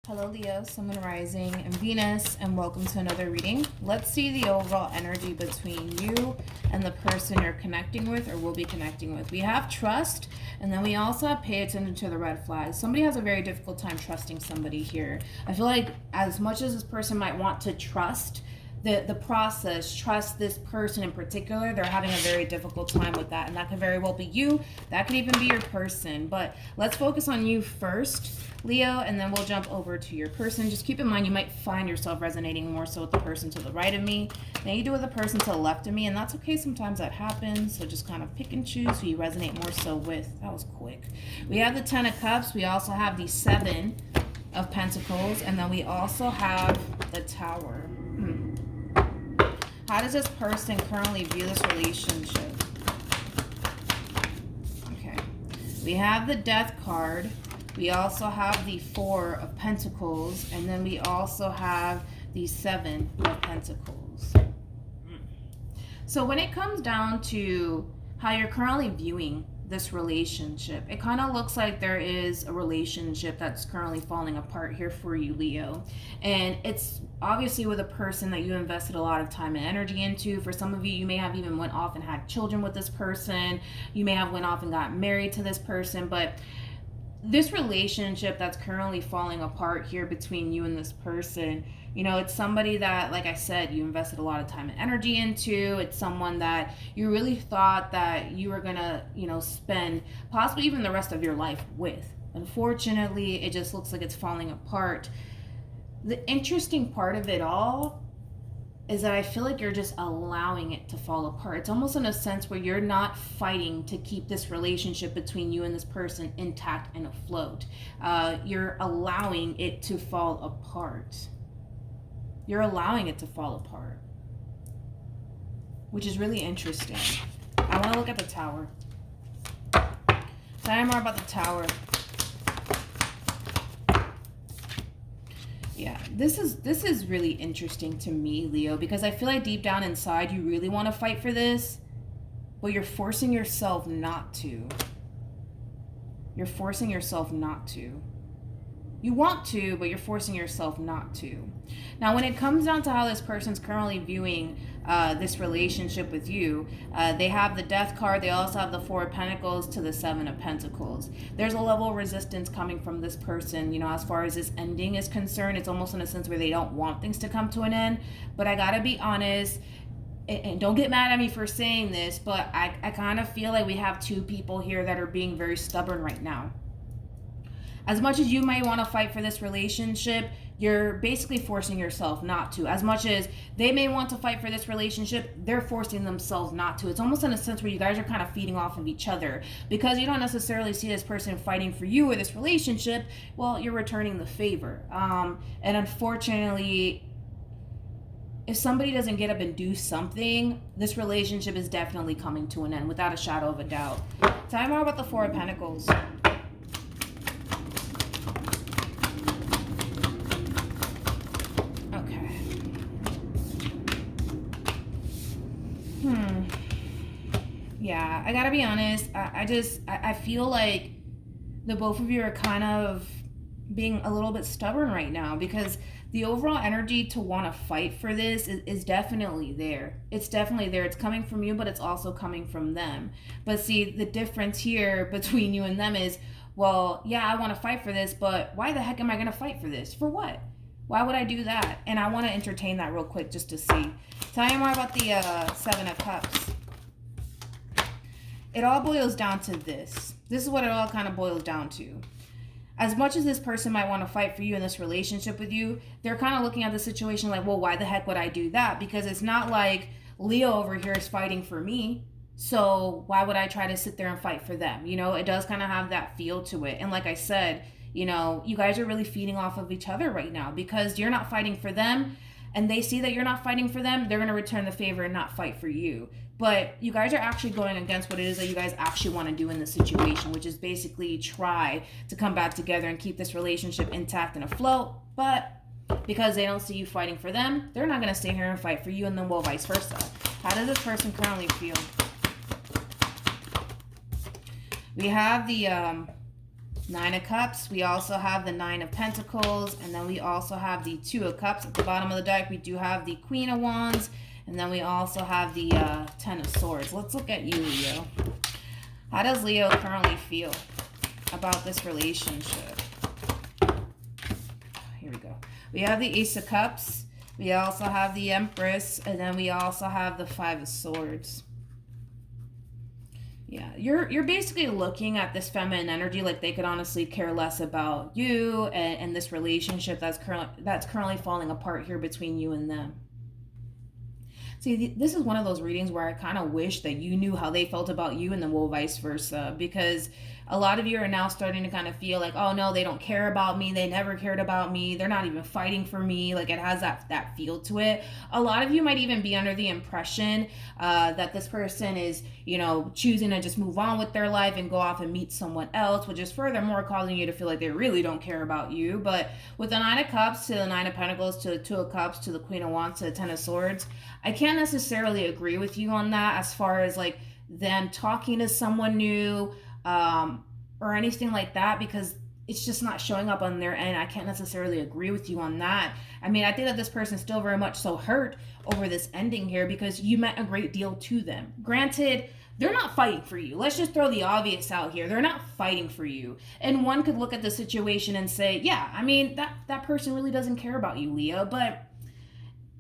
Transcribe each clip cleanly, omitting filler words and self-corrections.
Hello Leo, Sun, Moon, Rising, and Venus, and welcome to another reading. Let's see the overall energy between you and the person you're connecting with or will be connecting with. We have trust, and then we also have pay attention to the red flags. Somebody has a very difficult time trusting somebody here. I feel like as much as this person might want to trust the process, trust this person in particular, they're having a very difficult time with that, and that could very well be you. That could even be your person, but let's focus on you first, Leo, and then we'll jump over to your person. Just keep in mind you might find yourself resonating more so with the person to the right of me than you do with the person to the left of me, and that's okay. Sometimes that happens, so just kind of pick and choose who you resonate more so with. That was quick. We have the 10 of Cups. We also have the 7 of Pentacles, and then we also have the Tower. How does this person currently view this relationship? Okay. We have the Death card. We also have the 4 of Pentacles. And then we also have the 7 of Pentacles. So when it comes down to how you're currently viewing this relationship, it kind of looks like there is a relationship that's currently falling apart here for you, Leo. And it's obviously with a person that you invested a lot of time and energy into. For some of you, you may have even went off and had children with this person. You may have went off and got married to this person. But this relationship that's currently falling apart here between you and this person, you know, it's somebody that, like I said, you invested a lot of time and energy into. It's someone that you really thought that you were gonna, you know, spend possibly even the rest of your life with. Unfortunately, it just looks like it's falling apart. The interesting part of it all is that I feel like you're just allowing it to fall apart. It's almost in a sense where you're not fighting to keep this relationship between you and this person intact and afloat. You're allowing it to fall apart. You're allowing it to fall apart, which is really interesting. I want to look at the Tower. Tell me more about the Tower. Yeah, this is really interesting to me, Leo, because I feel like deep down inside you really want to fight for this, but you're forcing yourself not to. You're forcing yourself not to. You want to, but you're forcing yourself not to. Now, when it comes down to how this person's currently viewing this relationship with you, they have the Death card. They also have the 4 of Pentacles to the 7 of Pentacles. There's a level of resistance coming from this person, you know, as far as this ending is concerned. It's almost in a sense where they don't want things to come to an end. But I gotta be honest, and don't get mad at me for saying this, but I kind of feel like we have 2 people here that are being very stubborn right now. As much as you might want to fight for this relationship, you're basically forcing yourself not to. As much as they may want to fight for this relationship, they're forcing themselves not to. It's almost in a sense where you guys are kind of feeding off of each other, because you don't necessarily see this person fighting for you or this relationship. Well, you're returning the favor. And unfortunately, if somebody doesn't get up and do something, this relationship is definitely coming to an end without a shadow of a doubt. Tell me more about the 4 of Pentacles. Yeah, I gotta be honest. I feel like the both of you are kind of being a little bit stubborn right now, because the overall energy to want to fight for this is definitely there. It's definitely there. It's coming from you, but it's also coming from them. But see, the difference here between you and them is, well, yeah, I want to fight for this, but why the heck am I going to fight for this? For what? Why would I do that? And I want to entertain that real quick just to see. Tell me more about the 7 of Cups. It all boils down to this. This is what it all kind of boils down to. As much as this person might want to fight for you in this relationship with you, they're kind of looking at the situation like, well, why the heck would I do that? Because it's not like Leo over here is fighting for me, so why would I try to sit there and fight for them? You know, it does kind of have that feel to it. And like I said, you know, you guys are really feeding off of each other right now, because you're not fighting for them, and they see that you're not fighting for them. They're going to return the favor and not fight for you. But you guys are actually going against what it is that you guys actually want to do in this situation, which is basically try to come back together and keep this relationship intact and afloat. But because they don't see you fighting for them, they're not going to stay here and fight for you, and then well, vice versa. How does this person currently feel? We have the Nine of Cups. We also have the Nine of Pentacles. And then we also have the Two of Cups. At the bottom of the deck, we do have the Queen of Wands. And then we also have the Ten of Swords. Let's look at you, Leo. How does Leo currently feel about this relationship? Here we go. We have the Ace of Cups. We also have the Empress. And then we also have the Five of Swords. Yeah, you're basically looking at this feminine energy like they could honestly care less about you and this relationship that's currently falling apart here between you and them. See, this is one of those readings where I kind of wish that you knew how they felt about you and then vice versa, because a lot of you are now starting to kind of feel like, oh no, they don't care about me. They never cared about me. They're not even fighting for me. Like, it has that feel to it. A lot of you might even be under the impression that this person is, choosing to just move on with their life and go off and meet someone else, which is furthermore causing you to feel like they really don't care about you. But with the Nine of Cups to the Nine of Pentacles to the Two of Cups to the Queen of Wands to the Ten of Swords, I can't necessarily agree with you on that as far as like them talking to someone new or anything like that, because it's just not showing up on their end. I can't necessarily agree with you on that. I mean, I think that this person's still very much so hurt over this ending here because you meant a great deal to them. Granted, they're not fighting for you. Let's just throw the obvious out here. They're not fighting for you. And one could look at the situation and say, yeah, I mean, that person really doesn't care about you, Leo, but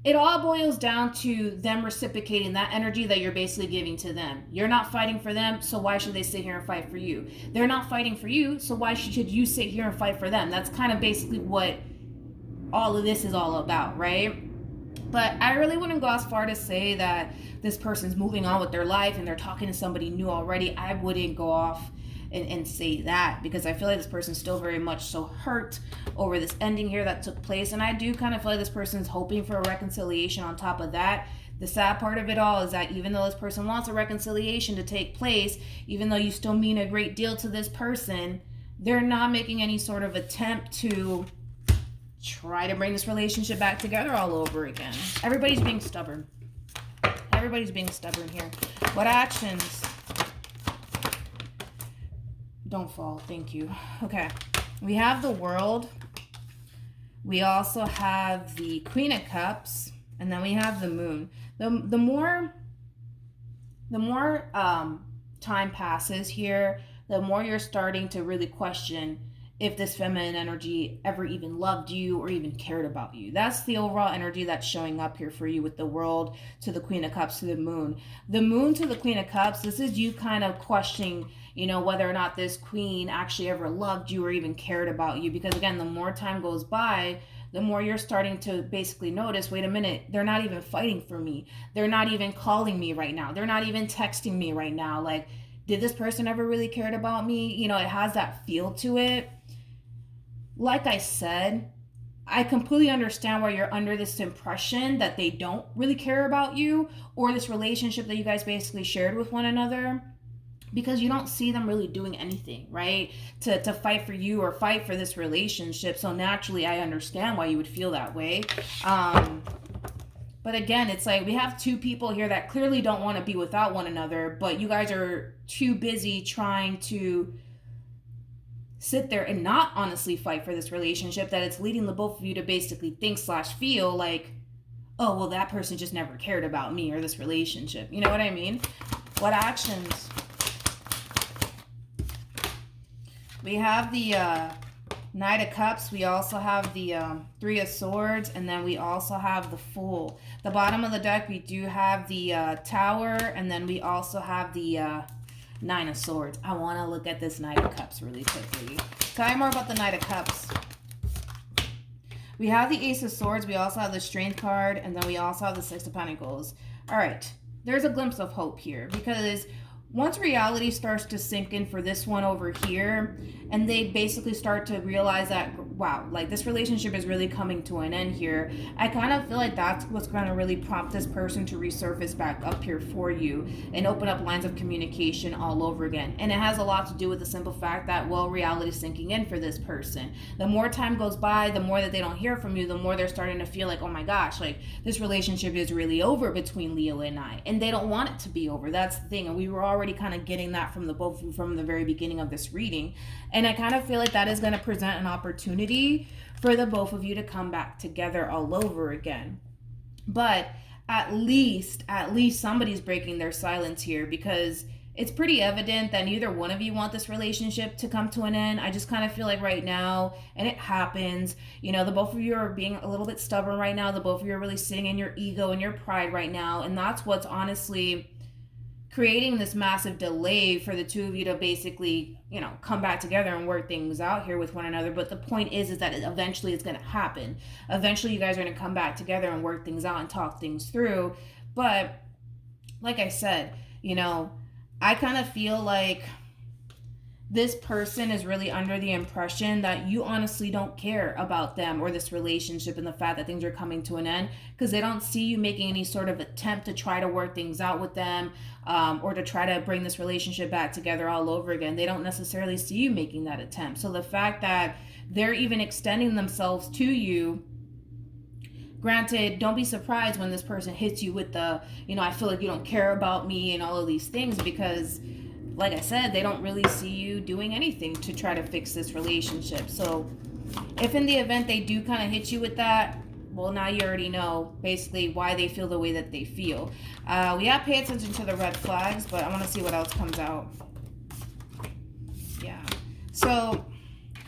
it all boils down to them reciprocating that energy that you're basically giving to them. You're not fighting for them, so why should they sit here and fight for you? They're not fighting for you, so why should you sit here and fight for them? That's kind of basically what all of this is all about, right? But I really wouldn't go as far to say that this person's moving on with their life and they're talking to somebody new already. I wouldn't go off and say that, because I feel like this person's still very much so hurt over this ending here that took place. And I do kind of feel like this person's hoping for a reconciliation on top of that. The sad part of it all is that even though this person wants a reconciliation to take place, even though you still mean a great deal to this person, they're not making any sort of attempt to try to bring this relationship back together all over again. Everybody's being stubborn. Everybody's being stubborn here. What actions? Don't fall. Thank you. Okay. We have the World. We also have the Queen of Cups. And then we have the Moon. The more time passes here, the more you're starting to really question if this feminine energy ever even loved you or even cared about you. That's the overall energy that's showing up here for you with the World to the Queen of Cups to the Moon. The Moon to the Queen of Cups, this is you kind of questioning, whether or not this queen actually ever loved you or even cared about you. Because again, the more time goes by, the more you're starting to basically notice, wait a minute, they're not even fighting for me. They're not even calling me right now. They're not even texting me right now. Like, did this person ever really cared about me? It has that feel to it. Like I said, I completely understand why you're under this impression that they don't really care about you or this relationship that you guys basically shared with one another, because you don't see them really doing anything, right? To fight for you or fight for this relationship. So naturally, I understand why you would feel that way. But again, it's like we have two people here that clearly don't want to be without one another, but you guys are too busy trying to sit there and not honestly fight for this relationship, that it's leading the both of you to basically think/feel like, oh, well, that person just never cared about me or this relationship. You know what I mean? What actions? We have the Knight of Cups. We also have the Three of Swords. And then we also have the Fool. The bottom of the deck, we do have the Tower. And then we also have the Nine of Swords. I want to look at this Knight of Cups really quickly. Tell me more about the Knight of Cups. We have the Ace of Swords. We also have the Strength card. And then we also have the Six of Pentacles. All right. There's a glimpse of hope here, because once reality starts to sink in for this one over here, and they basically start to realize that wow, like this relationship is really coming to an end here. I kind of feel like that's what's going to really prompt this person to resurface back up here for you and open up lines of communication all over again. And it has a lot to do with the simple fact that, well, reality is sinking in for this person. The more time goes by, the more that they don't hear from you, the more they're starting to feel like, oh my gosh, like this relationship is really over between Leo and I. And they don't want it to be over. That's the thing. And we were already kind of getting that from the both from the very beginning of this reading. And I kind of feel like that is going to present an opportunity for the both of you to come back together all over again. But at least somebody's breaking their silence here, because it's pretty evident that neither one of you want this relationship to come to an end. I just kind of feel like right now, and it happens, you know, the both of you are being a little bit stubborn right now. The both of you are really sitting in your ego and your pride right now. And that's what's honestly creating this massive delay for the two of you to basically, you know, come back together and work things out here with one another. But the point is that eventually it's going to happen. Eventually you guys are going to come back together and work things out and talk things through. But like I said, you know, I kind of feel like this person is really under the impression that you honestly don't care about them or this relationship and the fact that things are coming to an end, because they don't see you making any sort of attempt to try to work things out with them, or to try to bring this relationship back together all over again. They don't necessarily see you making that attempt. So the fact that they're even extending themselves to you, granted, don't be surprised when this person hits you with the, you know, I feel like you don't care about me and all of these things, because like I said, they don't really see you doing anything to try to fix this relationship. So if in the event they do kind of hit you with that, well, now you already know basically why they feel the way that they feel. We have to pay attention to the red flags, but I want to see what else comes out. Yeah. So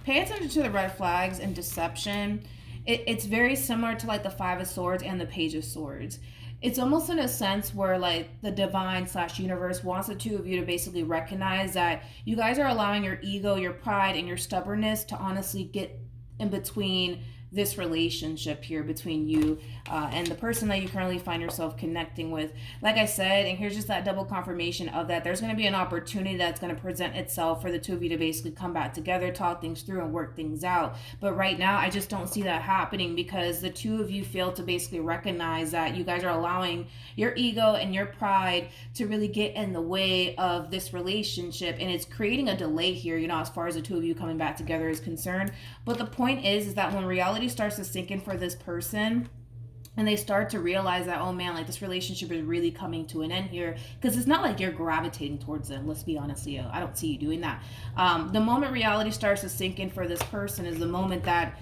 pay attention to the red flags and deception. It's very similar to like the Five of Swords and the Page of Swords. It's almost in a sense where like the divine / universe wants the two of you to basically recognize that you guys are allowing your ego, your pride, and your stubbornness to honestly get in between this relationship here between you and the person that you currently find yourself connecting with. Like I said, and here's just that double confirmation of that, there's going to be an opportunity that's going to present itself for the two of you to basically come back together, talk things through, and work things out. But right now, I just don't see that happening, because the two of you fail to basically recognize that you guys are allowing your ego and your pride to really get in the way of this relationship, and it's creating a delay here, you know, as far as the two of you coming back together is concerned. But the point is that when reality starts to sink in for this person, and they start to realize that, oh man, like this relationship is really coming to an end here, because it's not like you're gravitating towards them. Let's be honest, Leo. I don't see you doing that. The moment reality starts to sink in for this person is the moment that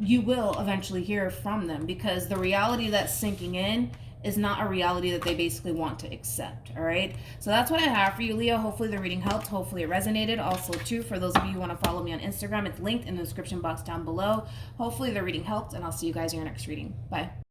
you will eventually hear from them, because the reality that's sinking in is not a reality that they basically want to accept. All right, so that's what I have for you, Leo. Hopefully the reading helped. Hopefully it resonated. Also too, for those of you who want to follow me on Instagram, it's linked in the description box down below. Hopefully the reading helped, and I'll see you guys in your next reading. Bye.